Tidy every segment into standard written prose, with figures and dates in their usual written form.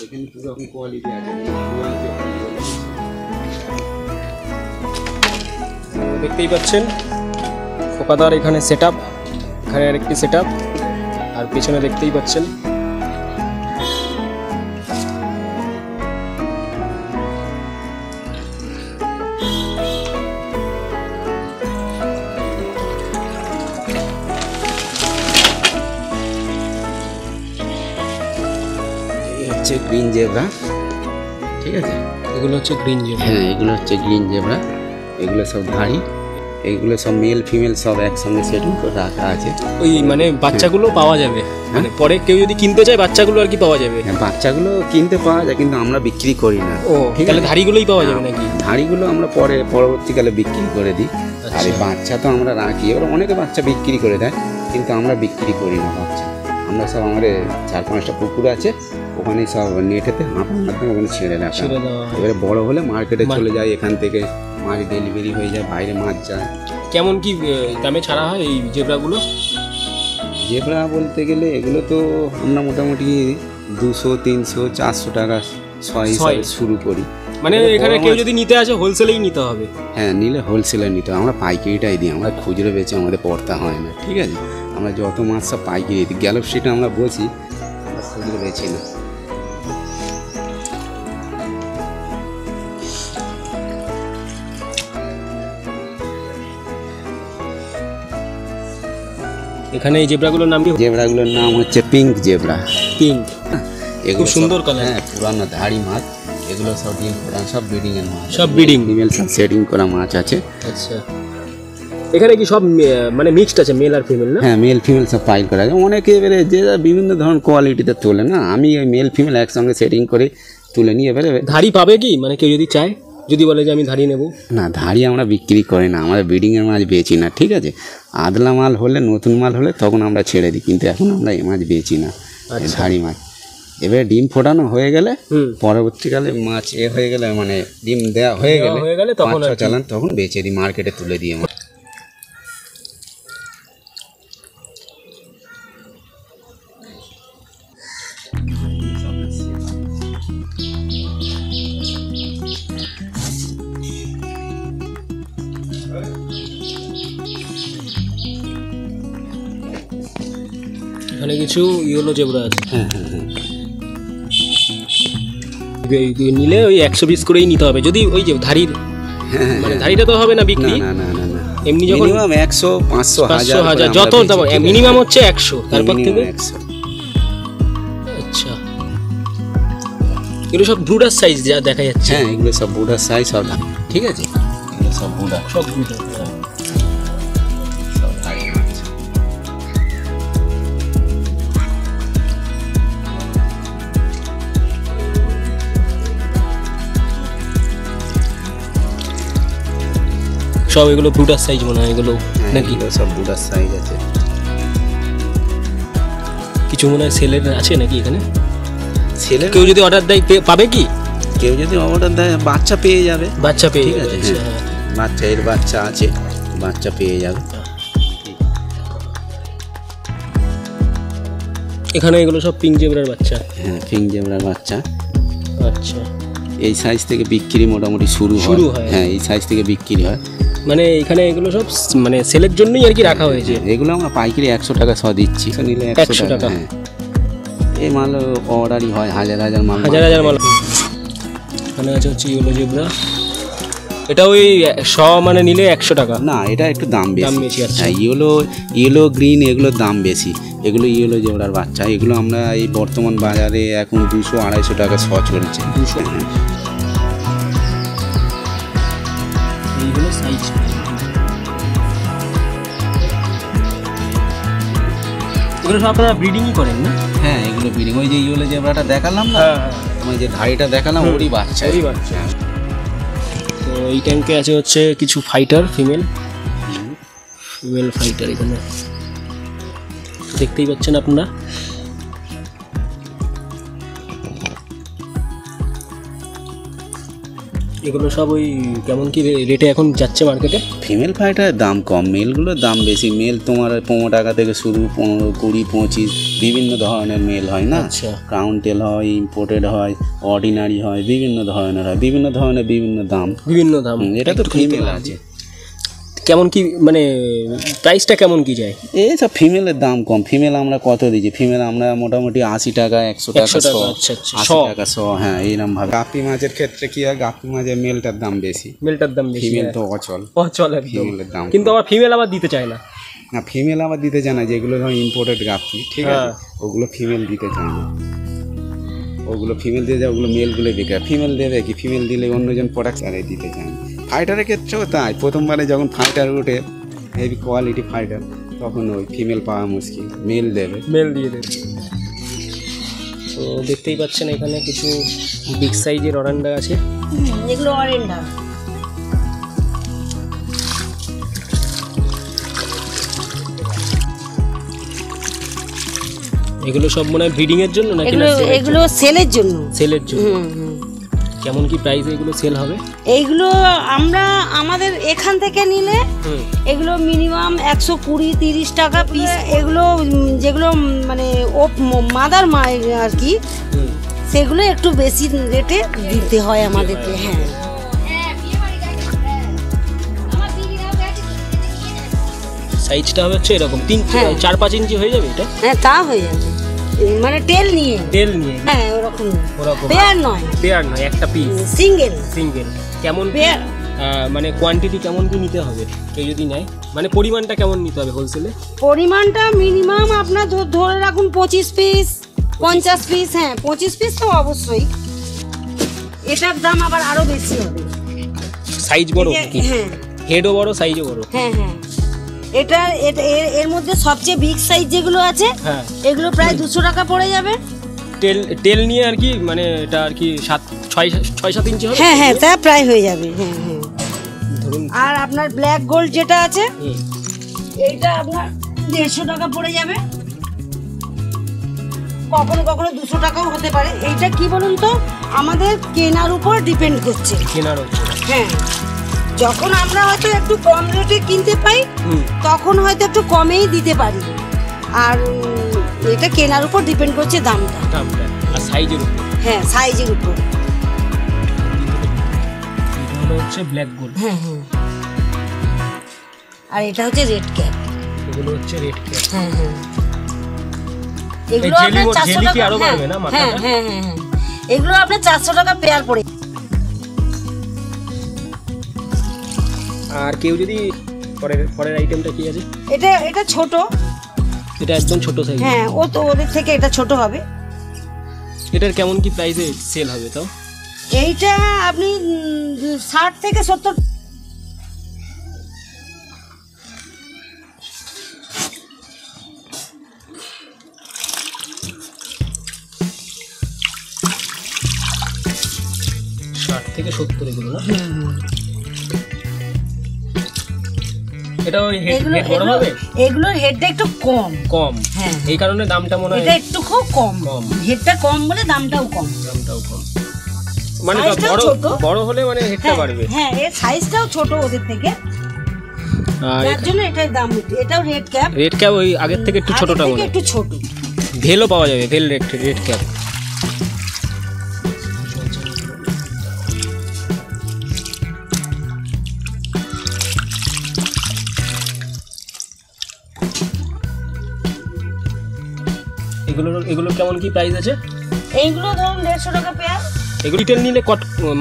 এখানে পুরো রকম কোয়ালিটি আছে। দেখতেই পাচ্ছেন ফোকাদার এখানে সেটআপ, এখানে আরেকটি সেটআপ, আর পিছনে দেখতেই পাচ্ছেন গ্রিন জেব্রা, ঠিক আছে, এগুলো হচ্ছে গ্রিন জেব্রা। হ্যাঁ এগুলো হচ্ছে গ্রিন জেব্রা, এগুলো সব ধাড়ি, এগুলো সব মেল ফিমেল সব একসঙ্গে সেটিং করে রাখা আছে। ওই মানে বাচ্চাগুলো পাওয়া যাবে, মানে পরে কেউ যদি কিনতে চায় বাচ্চাগুলো আর কি পাওয়া যাবে? হ্যাঁ বাচ্চাগুলো কিনতে পাওয়া যায়, কিন্তু আমরা বিক্রি করি না। ও তাহলে ধাড়িগুলোই পাওয়া যাবে নাকি? ধাড়িগুলো আমরা পরবর্তীকালে বিক্রি করে দিই। আর এই বাচ্চা তো আমরা রাখি, এবার অনেকে বাচ্চা বিক্রি করে দেয়, কিন্তু আমরা বিক্রি করি না বাচ্চা। আমরা সব আমাদের 4-5টা পুকুর আছে, ওখানে সব নেটেতে হাঁপার মাধ্যমে ওখানে ছেড়ে রাখা। এবারে বড় হলে মার্কেটে চলে যায়, এখান থেকে মাছ ডেলিভারি হয়ে যায়, বাইরে মাছ যায়। কেমন কি দামে ছাড়া হয় এই জেব্রাগুলো? জেব্রা বলতে গেলে এগুলো তো আমরা মোটামুটি 200, 300, 400 টাকা 600 শুরু করি। মানে এখানে কেউ যদি নিতে আসে হোলসেলেই নিতে হবে? হ্যাঁ নিলে হোলসেলে নিতে হবে, আমরা পাইকারিটাই দিই, আমরা খুচরো বেচে আমাদের পড়তা হয় না, ঠিক আছে। আমরা যত মাছ সব পাইকারি দিই, গ্যালাক্সিটা আমরা বসি, আমরা খুচরো বেচি না। এখানে এই জেব্রাগুলোর নাম কি? জেব্রাগুলোর নাম হচ্ছে পিঙ্ক জেব্রা। পিঙ্ক, এগুলো সুন্দর কালার। হ্যাঁ পুরানো ধাড়ি মাছ, এগুলো সব ডিম ফোটান, সব ব্রিডিং এর মাছ, সব ব্রিডিং ফিমেল সব সেটিং করা মাছ আছে। আচ্ছা, এখানে কি সব মানে মিক্সড আছে মেল আর ফিমেল না? হ্যাঁ মেল ফিমেল সব পাইল করা আছে। অনেকে এবারে যে বিভিন্ন ধরনের কোয়ালিটিতে তোলে না, আমি ওই মেল ফিমেল একসঙ্গে সেটিং করে তুলে নিয়ে এবারে। ধাড়ি পাবে কি, মানে কেউ যদি চায়, যদি বলে যে আমি ধাড়ি নেব? না ধাড়ি আমরা বিক্রি করি না, আমরা ব্রিডিংয়ের মাছ বেচি না, ঠিক আছে। আদলা মাল হলে, নতুন মাল হলে তখন আমরা ছেড়ে দিই, কিন্তু এখন আমরা এই মাছ বেচি না, ধাড়ি মাছ। এবারে ডিম ফোটানো হয়ে গেলে, পরবর্তীকালে মাছ হয়ে গেলে, মানে ডিম দেওয়া হয়ে গেলে তখন চালান, তখন বেচে দিই, মার্কেটে তুলে দিই। এখানে কিছু ইয়েলো জেব্রা আছে। হ্যাঁ হ্যাঁ হ্যাঁ, নিলে ওই 100 পিস করেই নিতে হবে। যদি ওই যে ধাড়ির, মানে ধাড়িটা তো হবে না বিক্রি, না না না না, এমনি যখন 100, 500, 1000 যত মিনিমাম হচ্ছে 100, তারপর থেকে 100। আচ্ছা, এগুলো সব ব্রুডার সাইজ যা দেখা যাচ্ছে। হ্যাঁ এগুলো সব ব্রুডার সাইজ সব, ঠিক আছে, এগুলো সব ব্রুডার, সব ব্রুডার। সব এগুলো ব্রুডার সাইজ মনে হয় এগুলো নাকি? সব ব্রুডার সাইজ আছে। কিছু মনে হয় সেলের আছে নাকি এখানে? সেলের কেউ যদি অর্ডার দেয় পাবে কি? কেউ যদি অর্ডার দেয় বাচ্চা পেয়ে যাবে, বাচ্চা পেয়ে ঠিক আছে। হ্যাঁ বাচ্চা, এর বাচ্চা আছে, বাচ্চা পেয়ে যাবে। এখানে এগুলো সব পিঙ্ক জেব্রার বাচ্চা। হ্যাঁ পিঙ্ক জেব্রার বাচ্চা। আচ্ছা, এই সাইজ থেকে বিক্রি মোটামুটি শুরু হয়। হ্যাঁ এই সাইজ থেকে বিক্রি হয়। মানে এখানে এগুলো সব মানে সেলের জন্যই আর কি রাখা হয়েছে। এগুলো আমরা পাইকারি 100 টাকা শ দিচ্ছি, নিলে 100 টাকা। হ্যাঁ এই মাল অর্ডারই হয়, হাজার মাল, হাজার মাল। এখানে আছে হচ্ছে ইয়েলো জেব্রা, এটা ওই মানে নিলে 100 টাকা। না এটা একটু দাম বেশি। আছে। হ্যাঁ ইয়েলো গ্রিন এগুলোর দাম বেশি। এগুলো ইয়েলো জেব্রার বাচ্চা, এগুলো আমরা এই বর্তমান বাজারে এখন 200-250 টাকা শ চলছে। 200। এইগুলো সাইজ। এগুলো সব আপনারা ব্রিডিংই করেন না? হ্যাঁ এগুলো ব্রিডিং, ওই যে ইয়েলো জেব্রাটা দেখালাম না, ওই যে ধাড়িটা দেখালাম, ওরই বাচ্চা। তো এই ট্যাঙ্কে আছে হচ্ছে কিছু ফাইটার, ফিমেল ফাইটার। এখানে দেখতেই পাচ্ছেন আপনারা। এগুলো সব ওই কেমন কি রেটে এখন যাচ্ছে মার্কেটে? ফিমেল ফাইটারের দাম কম, মেলগুলোর দাম বেশি। মেল তোমার 15 টাকা থেকে শুরু, 15, 20, 25 বিভিন্ন ধরনের মেল হয় না। আচ্ছা। কাউন্টেল হয়, ইম্পোর্টেড হয়, অর্ডিনারি হয়, বিভিন্ন ধরনের হয়, বিভিন্ন ধরনের বিভিন্ন দাম। এটা তো ফিমেল আছে। কেমন কি মানে প্রাইসটা কেমন কি যায়? এই সব ফিমেলের দাম কম। ফিমেল আমরা কত দিচ্ছি? ফিমেল আমরা মোটামুটি 80 টাকা, 100 টাকা, 100 আচ্ছা আচ্ছা, 80 টাকা 100। হ্যাঁ, এইরকম ভাবে। গাপ্পি মাছের ক্ষেত্রে কি হয়, গাপ্পি মাছের মেলটার দাম বেশি, মেলটার দাম বেশি। ফিমেল তো অচল একদম। ফিমেলের দাম কিন্তু আবার ফিমেল আবার দিতে চায় না। না, ফিমেল আবার দিতে চায় না। যেগুলো ধর ইম্পোর্টেড গাপ্পি, ঠিক আছে, ওগুলো ফিমেল দিতে চায় না। ওগুলো ফিমেল দিয়ে যায়, ওগুলো মেলগুলো বেকার। ফিমেল দেবে কি? ফিমেল দিলে অন্যজন প্রোডাক্ট আরে দিতে চায় না। ফাইটারের ক্ষেত্রেও তাই। প্রথমবারে যখন ফাইটার ওঠে, হেভি কোয়ালিটি ফাইটার, তখন ওই ফিমেল পাওয়া মুশকিল, মেল দেবে, মেল দিয়ে দেবে। তো দেখতেই পাচ্ছেন এখানে কিছু বিগ সাইজের অরেন্ডা আছে। এগুলো অরেন্ডা। এগুলো সব মনে হয় ব্রিডিং এর জন্য নাকি? এগুলো সেলের জন্য। সেলের জন্য। কেমন কি প্রাইসে এগুলো সেল হবে? এইগুলো আমরা আমাদের এখান থেকে নিলে এগুলো মিনিমাম 120-30 টাকা পিস। এগুলো যেগুলো মানে মাদার মায়ের আর কি, সেগুলো একটু বেশি রেটে দিতে হয় আমাদেরকে। হ্যাঁ, সাইজটা হবে হচ্ছে এরকম 3-4-5 ইঞ্চি হয়ে যাবে এটা? হ্যাঁ, তা হয়ে যাবে। মানে টেল নিয়ে। হ্যাঁ, ওরকম পেয়ার নয়। পেয়ার নয়, একটা পিস, সিঙ্গেল। কেমন পেয়ার মানে কোয়ান্টিটি কেমন কি নিতে হবে কেউ যদি নেয়? মানে পরিমাণটা কেমন নিতে হবে হোলসেলে? পরিমাণটা মিনিমাম আপনার ধরে রাখুন 25 পিস, 50 পিস। হ্যাঁ, 25 পিস তো অবশ্যই। এটার দাম আবার আরো বেশি হবে। সাইজ বড় কি? হ্যাঁ, হেডও বড়, সাইজও বড়। হ্যাঁ হ্যাঁ। এর মধ্যে সবচেয়ে বিগ সাইজ যেগুলো আছে, হ্যাঁ, এগুলো প্রায় 200 টাকা পড়ে যাবে। টেল নিয়ে আর কি, মানে এটা আর কি 6-7 ইঞ্চি হবে। হ্যাঁ হ্যাঁ, তা প্রায় হয়ে যাবে। হ্যাঁ হ্যাঁ। ধরুন, আর আপনার ব্ল্যাক গোল্ড যেটা আছে, এইটা আপনার 150 টাকা পড়ে যাবে। কখনো কখনো 200 টাকাও হতে পারে। এইটা কি বলুন তো, আমাদের কেনার উপর ডিপেন্ড করছে। কেনার হচ্ছে। হ্যাঁ, যখন আমরা হয়তো একটু কম রেটে কিনতে পাই, তখন হয়তো একটু কমেই দিতে পারি। আর এটা কেনার উপর ডিপেন্ড করছে দামটা আর সাইজের উপর। হ্যাঁ, সাইজের উপর। এটা হচ্ছে ব্ল্যাক গোল্ড। হ্যাঁ হ্যাঁ। আর এটা হচ্ছে রেড ক্যাপ। এগুলো হচ্ছে রেড ক্যাপ। হ্যাঁ হ্যাঁ। এগুলো আপনার 400 টাকা। আরো বাড়বে না মাথাটা? হ্যাঁ হ্যাঁ হ্যাঁ। এগুলো আপনার 400 টাকা পেয়ার পড়ে। আর কেউ যদি পরের আইটেমটা কি আছে? এটা ছোট। এটা একদম ছোট সাইজ। হ্যাঁ, ও তো ওদের থেকে এটা ছোট হবে। এটার কেমন কি প্রাইসে সেল হবে তাও? এইটা আপনি 60 থেকে 70। থেকে 70 এগুলো না? এটা ওই হেড বড় হবে? এগুলোর হেডটা একটু কম। হ্যাঁ, এই কারণে দামটা মনে হয় এটা একটু খুব কম। হেডটা কম বলে দামটাও কম। মানে বড় হলে মানে হেডটা বাড়বে। হ্যাঁ, এর সাইজটাও ছোট ওদের থেকে, তার জন্য এটার দাম বেশি। এটাও রেড ক্যাপ। ওই আগের থেকে একটু ছোটটা মনে হয়। একটু ছোট। ভেলও পাওয়া যাবে, ভেল রেড ক্যাপ। এগুলো কেমন কি প্রাইস আছে? এইগুলো ধরুন 150 টাকা পেয়ার। এগুলো রিটেল নিলে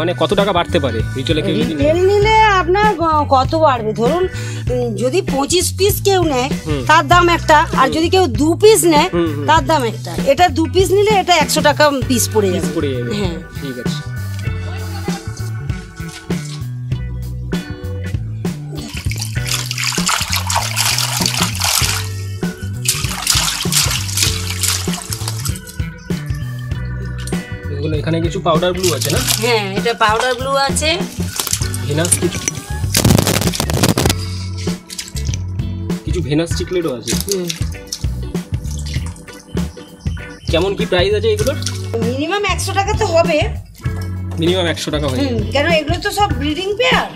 মানে কত টাকা বাড়তে পারে? রিটেল নিলে আপনার কত বাড়বে? ধরুন যদি 25 পিস কেউ নেয়, তার দাম একটা। আর যদি কেউ 2 পিস নেয়, তার দাম একটা। এটা 2 পিস নিলে এটা 100 টাকা পিস পড়ে যাবে। হ্যাঁ, ঠিক আছে। এখানে কিছু পাউডার ব্লু আছে না? হ্যাঁ, এটা পাউডার ব্লু আছে। কিছু ভেনাস চিকলেটও আছে। কেমন কি প্রাইস আছে এগুলোর? মিনিমাম 100 টাকা তো হবে। মিনিমাম 100 টাকা হয়। কেন এগুলো তো সব ব্রিডিং পেয়ার।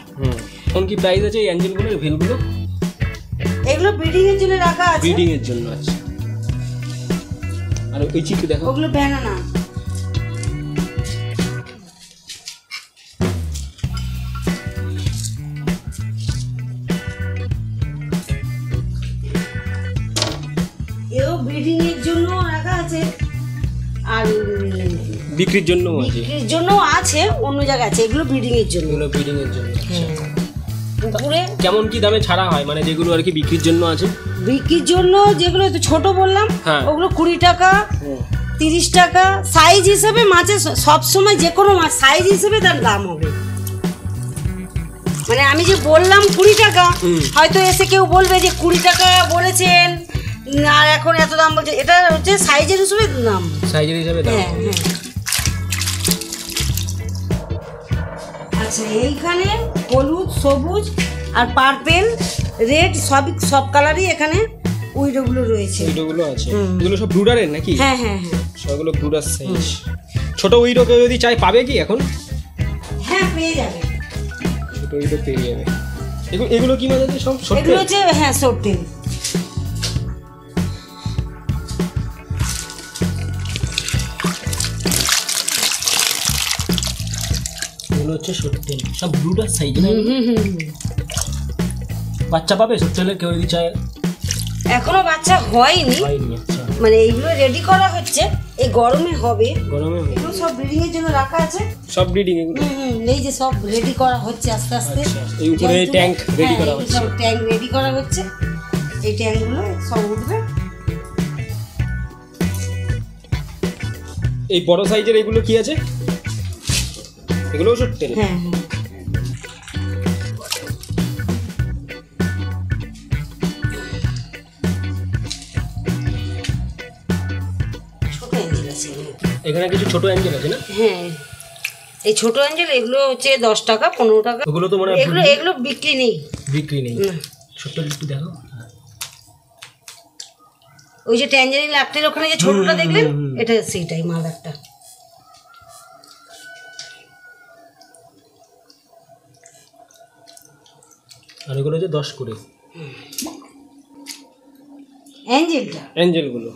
এখন কি প্রাইস আছে এই অ্যাঞ্জেলগুলো, ভেলগুলো? এগুলো ব্রিডিং এর জন্য রাখা আছে। ব্রিডিং এর জন্য আছে। আর ওই চিকু দেখো, ওগুলো ব্যানানা। এও ব্রিডিং এর জন্য রাখা আছে, আর বিক্রির জন্য আছে। বিক্রির জন্য আছে, অন্য জায়গায় আছে। এগুলো ব্রিডিং এর জন্য। এগুলো ব্রিডিং এর জন্য। পুকুরে কেমন কি দামে ছাড়া হয়, মানে যেগুলো আর কি বিক্রির জন্য আছে? বিক্রির জন্য যেগুলো তো ছোট বললাম, হ্যাঁ। ওগুলো 20 টাকা, 30 টাকা। সাইজ হিসেবে মাছের সবসময় যে কোনো মাছ সাইজ হিসেবে তার দাম হবে। মানে আমি যে বললাম 20 টাকা, হয়তো এসে কেউ বলবে যে 20 টাকা বলেছেন আর এখন এত দাম বলছে। এটা হচ্ছে সাইজের হিসেবে দাম। সাইজের হিসেবে দাম। হ্যাঁ হ্যাঁ। আচ্ছা, এইখানে হলুদ, সবুজ আর পার্পেল, রেড সব কালারই এখানে উইডোগুলো রয়েছে। উইডোগুলো আছে। এগুলো সব ব্রুডারের নাকি? হ্যাঁ হ্যাঁ হ্যাঁ, সবগুলো ব্রুডার সাইজ। ছোট উইডো কেউ যদি চাই পাবে কি এখন? হ্যাঁ পেয়ে যাবে। ছোট উইডো পেয়ে যাবে। এগুলো কি মাছ আছে সব? এগুলো হচ্ছে হ্যাঁ সর্টেল। এগুলো হচ্ছে সর্টেল, সব ব্রুডার সাইজ না? বাচ্চা পাবে সর্টেলের কেউ যদি চায়? এখনো বাচ্চা হয়নি, আচ্ছা। মানে এইগুলো রেডি করা হচ্ছে, এই গরমে হবে। গরমে এগুলো সব ব্রিডিং এর জন্য রাখা আছে। সব ব্রিডিং এগুলো? এই যে সব রেডি করা হচ্ছে আস্তে আস্তে। আচ্ছা, এই উপরে ট্যাঙ্ক রেডি করা হচ্ছে। সব ট্যাঙ্ক রেডি করা হচ্ছে। এই ট্যাঙ্কগুলো সব উঠবে। এই বড় সাইজের এগুলো কি আছে? এগুলোও সর্টেল? হ্যাঁ হ্যাঁ। ছোট অ্যাঞ্জেল আছে এগুলো। এখানে কিছু ছোট অ্যাঞ্জেল আছে না? হ্যাঁ, এই ছোট অ্যাঞ্জেল এগুলো হচ্ছে 10 টাকা, 15 টাকা। ওগুলো তো মনে হয় এগুলো এগুলো বিক্রি নেই। বিক্রি নেই। না। ছোট্ট একটু দেখো। ওই যে ট্যাঞ্জারিন লাকটের ওখানে যে ছোটটা দেখলেন, এটা সেইটাই মাদারটা। আর এগুলো হচ্ছে 10 করে অ্যাঞ্জেলটা। অ্যাঞ্জেলগুলো।